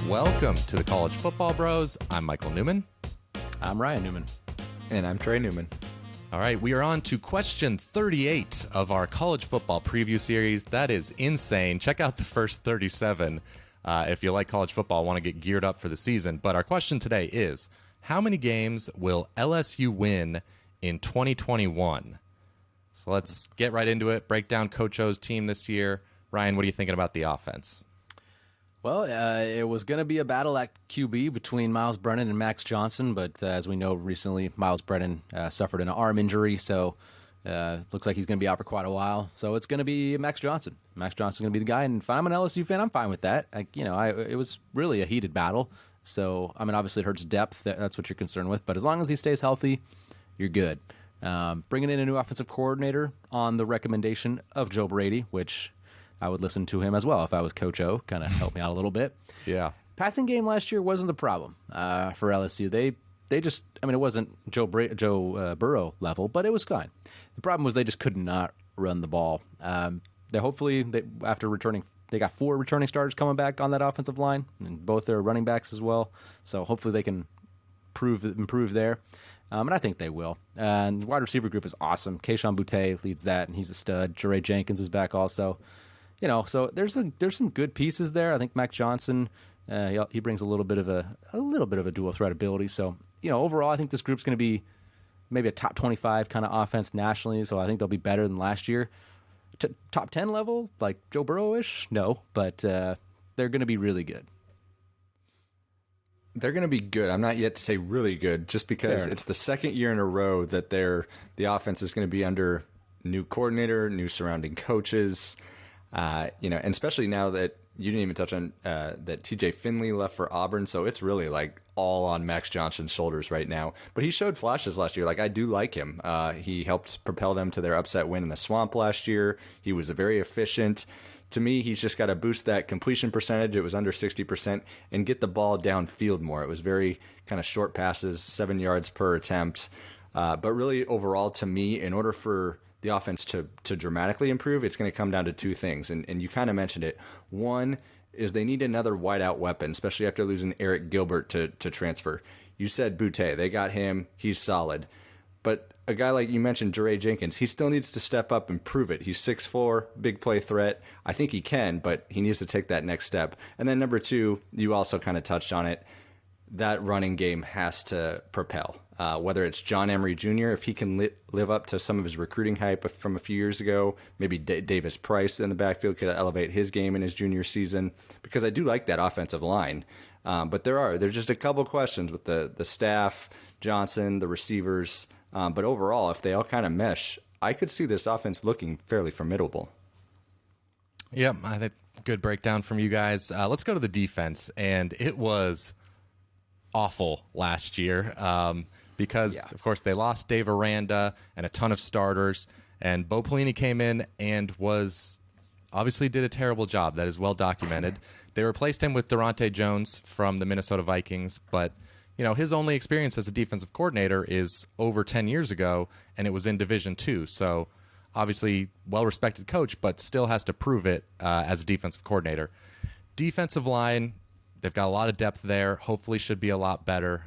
Welcome to the College Football Bros. I'm Michael Newman. I'm Ryan Newman. And I'm Trey Newman. All right, we are on to question 38 of our college football preview series. That is insane. Check out the first 37 if you like college football, want to get geared up for the season. But our question today is, how many games will LSU win in 2021? So let's get right into it, break down Coach O's team this year. Ryan, what are you thinking about the offense? Well, it was going to be a battle at QB between Miles Brennan and Max Johnson, but as we know recently, Miles Brennan suffered an arm injury, so looks like he's going to be out for quite a while. So it's going to be Max Johnson. Max Johnson's going to be the guy, and if I'm an LSU fan, I'm fine with that. It was really a heated battle, so I mean, obviously it hurts depth. That's what you're concerned with, but as long as he stays healthy, you're good. Bringing in a new offensive coordinator on the recommendation of Joe Brady, which I would listen to him as well if I was Coach O. Kind of help me out a little bit. Yeah. Passing game last year wasn't the problem for LSU. They just, I mean, it wasn't Joe Burrow level, but it was fine. The problem was they just could not run the ball. After returning, they got 4 returning starters coming back on that offensive line, and both their running backs as well. So hopefully they can improve there. And I think they will. And the wide receiver group is awesome. Kayshon Boutte leads that, and he's a stud. Jure Jenkins is back also. So there's some good pieces there. I think Max Johnson, he brings a little bit of a dual threat ability. So overall, I think this group's going to be maybe a top 25 kind of offense nationally. So I think they'll be better than last year. Top 10 level, like Joe Burrow-ish, no, but they're going to be really good. They're going to be good. I'm not yet to say really good, just because it's the second year in a row that the offense is going to be under new coordinator, new surrounding coaches. And especially now that you didn't even touch on that TJ Finley left for Auburn, so it's really like all on Max Johnson's shoulders right now. But he showed flashes last year. Like, I do like him. He helped propel them to their upset win in the Swamp last year. He was very efficient. To me, he's just got to boost that completion percentage. It was under 60%, and get the ball downfield more. It was very kind of short passes, 7 yards per attempt. But really, overall, to me, in order for the offense to dramatically improve, it's going to come down to 2 things. And you kind of mentioned it. One is they need another wideout weapon, especially after losing Eric Gilbert to transfer. You said Boutte. They got him. He's solid. But a guy like you mentioned, Jure Jenkins, he still needs to step up and prove it. He's 6'4", big play threat. I think he can, but he needs to take that next step. And then number 2, you also kind of touched on it. That running game has to propel. Whether it's John Emery Jr., if he can live up to some of his recruiting hype from a few years ago, maybe Davis Price in the backfield could elevate his game in his junior season, because I do like that offensive line. But there's just a couple questions with the staff, Johnson, the receivers. But overall, if they all kind of mesh, I could see this offense looking fairly formidable. Yep, I think good breakdown from you guys. Let's go to the defense, and it was awful last year because, of course, they lost Dave Aranda and a ton of starters, and Bo Pelini came in and obviously did a terrible job. That is well documented. They replaced him with Daronte Jones from the Minnesota Vikings, but his only experience as a defensive coordinator is over 10 years ago, and it was in Division II. So obviously well-respected coach, but still has to prove it as a defensive coordinator. Defensive line, they've got a lot of depth there. Hopefully should be a lot better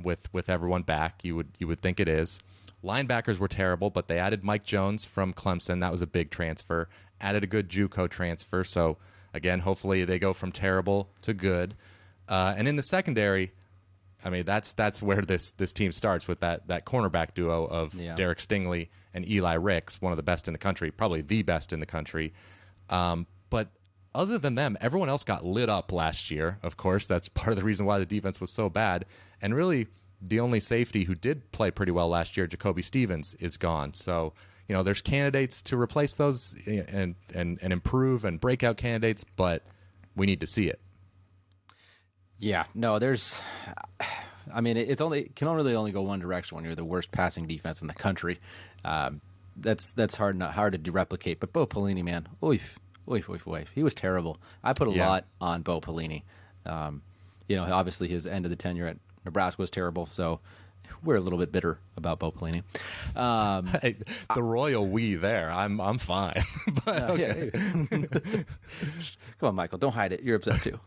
with everyone back. You would think it is. Linebackers were terrible, but they added Mike Jones from Clemson. That was a big transfer. Added a good JUCO transfer. So, again, hopefully they go from terrible to good. And in the secondary, I mean, that's where this team starts, with that cornerback duo of Derek Stingley and Eli Ricks, one of the best in the country, probably the best in the country. But other than them, everyone else got lit up last year. Of course, that's part of the reason why the defense was so bad. And really, the only safety who did play pretty well last year, Jacoby Stevens, is gone. So, there's candidates to replace those and improve, and breakout candidates, but we need to see it. Yeah, no, it can really only go one direction when you're the worst passing defense in the country. That's hard to replicate. But Bo Pelini, man, oof, he was terrible. I put a lot on Bo Pelini. Obviously his end of the tenure at Nebraska was terrible, so we're a little bit bitter about Bo Pelini. Hey, the royal we there. I'm fine. But okay. Come on, Michael, don't hide it. You're upset too.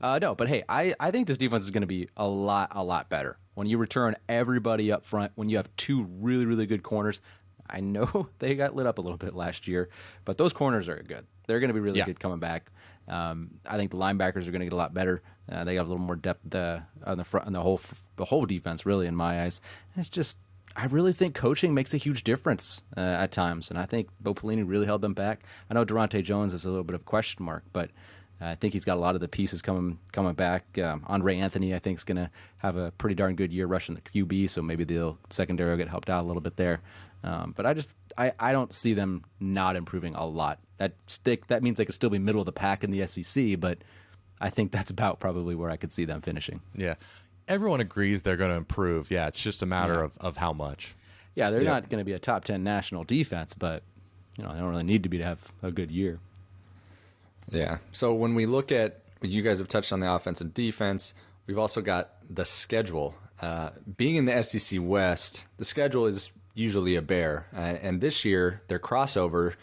No, but hey, I think this defense is going to be a lot better when you return everybody up front. When you have two really, really good corners. I know they got lit up a little bit last year, but those corners are good. They're going to be really good coming back. I think the linebackers are going to get a lot better. They got a little more depth on the front, on the whole defense, really, in my eyes. And it's just, I really think coaching makes a huge difference at times, and I think Bo Pelini really held them back. I know Daronte Jones is a little bit of a question mark, but I think he's got a lot of the pieces coming back. Andre Anthony, I think, is going to have a pretty darn good year rushing the QB, so maybe the secondary will get helped out a little bit there. But I don't see them not improving a lot. That means they could still be middle of the pack in the SEC, but I think that's about probably where I could see them finishing. Yeah. Everyone agrees they're going to improve. Yeah, it's just a matter of how much. Yeah, they're not going to be a top 10 national defense, but they don't really need to be to have a good year. Yeah. So when we look at, you guys have touched on the offense and defense, we've also got the schedule. Being in the SEC West, the schedule is usually a bear. And this year, their crossover,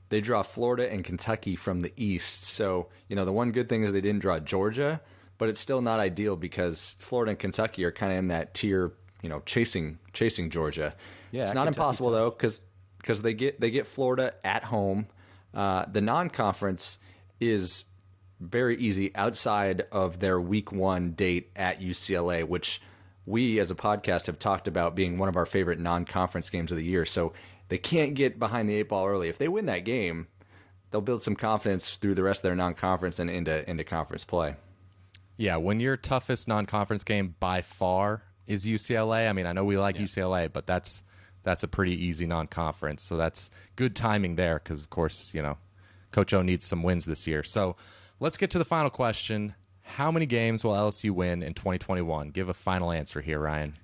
they draw Florida and Kentucky from the East. So, the one good thing is they didn't draw Georgia, but it's still not ideal because Florida and Kentucky are kind of in that tier, chasing Georgia. Yeah, it's not Kentucky impossible, though, because they get Florida at home. The non-conference is very easy outside of their week 1 date at UCLA, which we as a podcast have talked about being one of our favorite non-conference games of the year. So they can't get behind the 8 ball early. If they win that game, they'll build some confidence through the rest of their non-conference and into conference play. Yeah, when your toughest non-conference game by far is UCLA, I mean, I know we like UCLA, but that's a pretty easy non-conference. So that's good timing there because, of course, Coach O needs some wins this year. So let's get to the final question. How many games will LSU win in 2021? Give a final answer here, Ryan.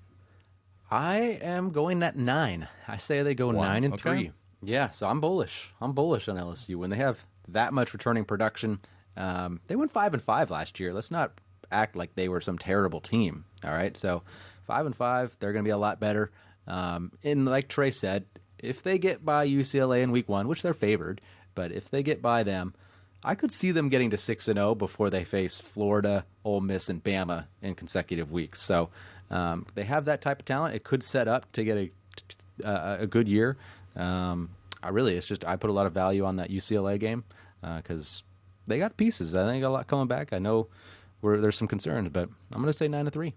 I am going at 9. I say they go 9-3. Yeah, so I'm bullish. I'm bullish on LSU when they have that much returning production. They went 5-5 last year. Let's not act like they were some terrible team. All right, so 5-5, they're going to be a lot better. And like Trey said, if they get by UCLA in week 1, which they're favored, but if they get by them, I could see them getting to 6-0 before they face Florida, Ole Miss, and Bama in consecutive weeks. So they have that type of talent. It could set up to get a good year. I put a lot of value on that UCLA game because they got pieces. I think they got a lot coming back. I know there's some concerns, but I'm going to say 9-3.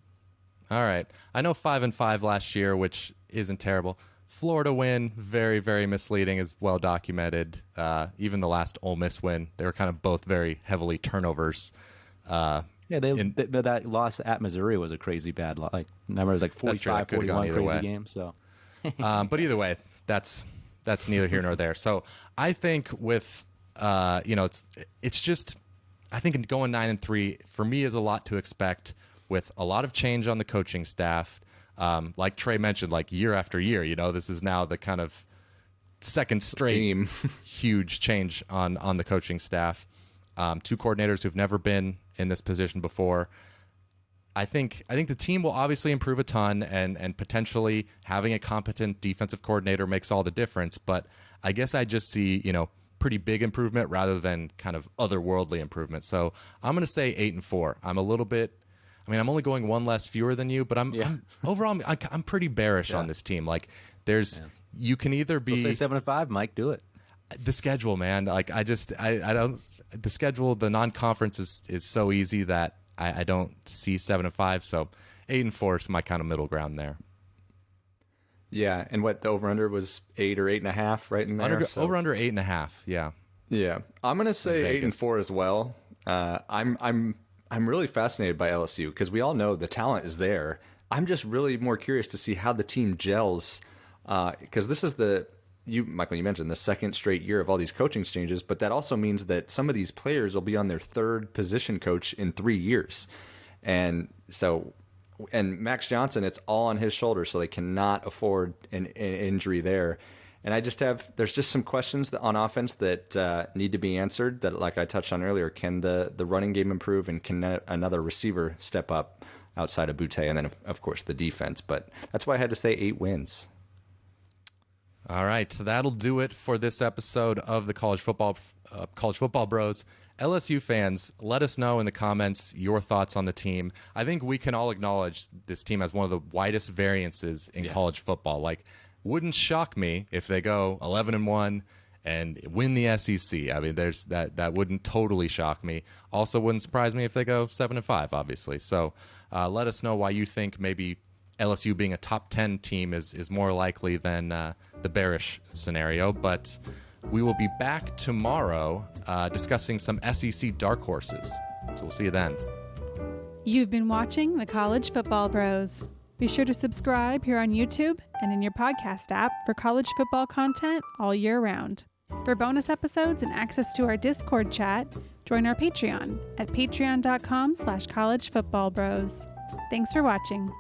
All right. I know 5-5 last year, which isn't terrible. Florida win, very, very misleading, is well documented. Even the last Ole Miss win, they were kind of both very heavily turnovers. That loss at Missouri was a crazy bad loss. Remember, it was 45-41 crazy game. So, but either way, that's neither here nor there. So I think with it's just, I think going 9-3 for me is a lot to expect with a lot of change on the coaching staff. Like Trey mentioned, year after year, this is now the kind of second straight huge change on the coaching staff. 2 coordinators who've never been in this position before. I think the team will obviously improve a ton, and potentially having a competent defensive coordinator makes all the difference. But I guess I just see, pretty big improvement rather than kind of otherworldly improvement. So I'm going to say 8-4. I'm only going one less fewer than you, but overall I'm pretty bearish on this team. You can either be say 7-5, Mike, do it. The schedule, man. I don't. The schedule, the non-conference is so easy that I don't see 7-5. So 8-4 is my kind of middle ground there. Yeah, and what the over/under was 8 or 8.5, right in there. Over/under 8.5. Yeah. Yeah, I'm gonna say 8-4 as well. I'm really fascinated by LSU because we all know the talent is there. I'm just really more curious to see how the team gels because this is Michael, you mentioned the second straight year of all these coaching changes, but that also means that some of these players will be on their 3rd position coach in 3 years. And Max Johnson, it's all on his shoulders, so they cannot afford an injury there. And there's just some questions on offense that need to be answered that, like I touched on earlier, can the running game improve and can another receiver step up outside of Boutte? And then, of course, the defense. But that's why I had to say 8 wins. All right, so that'll do it for this episode of the College Football Bros. LSU fans, let us know in the comments your thoughts on the team. I think we can all acknowledge this team has one of the widest variances in college football. Like, wouldn't shock me if they go 11-1 and win the SEC. I mean, there's that wouldn't totally shock me. Also, wouldn't surprise me if they go 7-5, obviously. So, let us know why you think maybe LSU being a top 10 team is more likely than the bearish scenario. But we will be back tomorrow discussing some SEC dark horses. So we'll see you then. You've been watching the College Football Bros. Be sure to subscribe here on YouTube and in your podcast app for college football content all year round. For bonus episodes and access to our Discord chat, join our Patreon at patreon.com/collegefootballbros. Thanks for watching.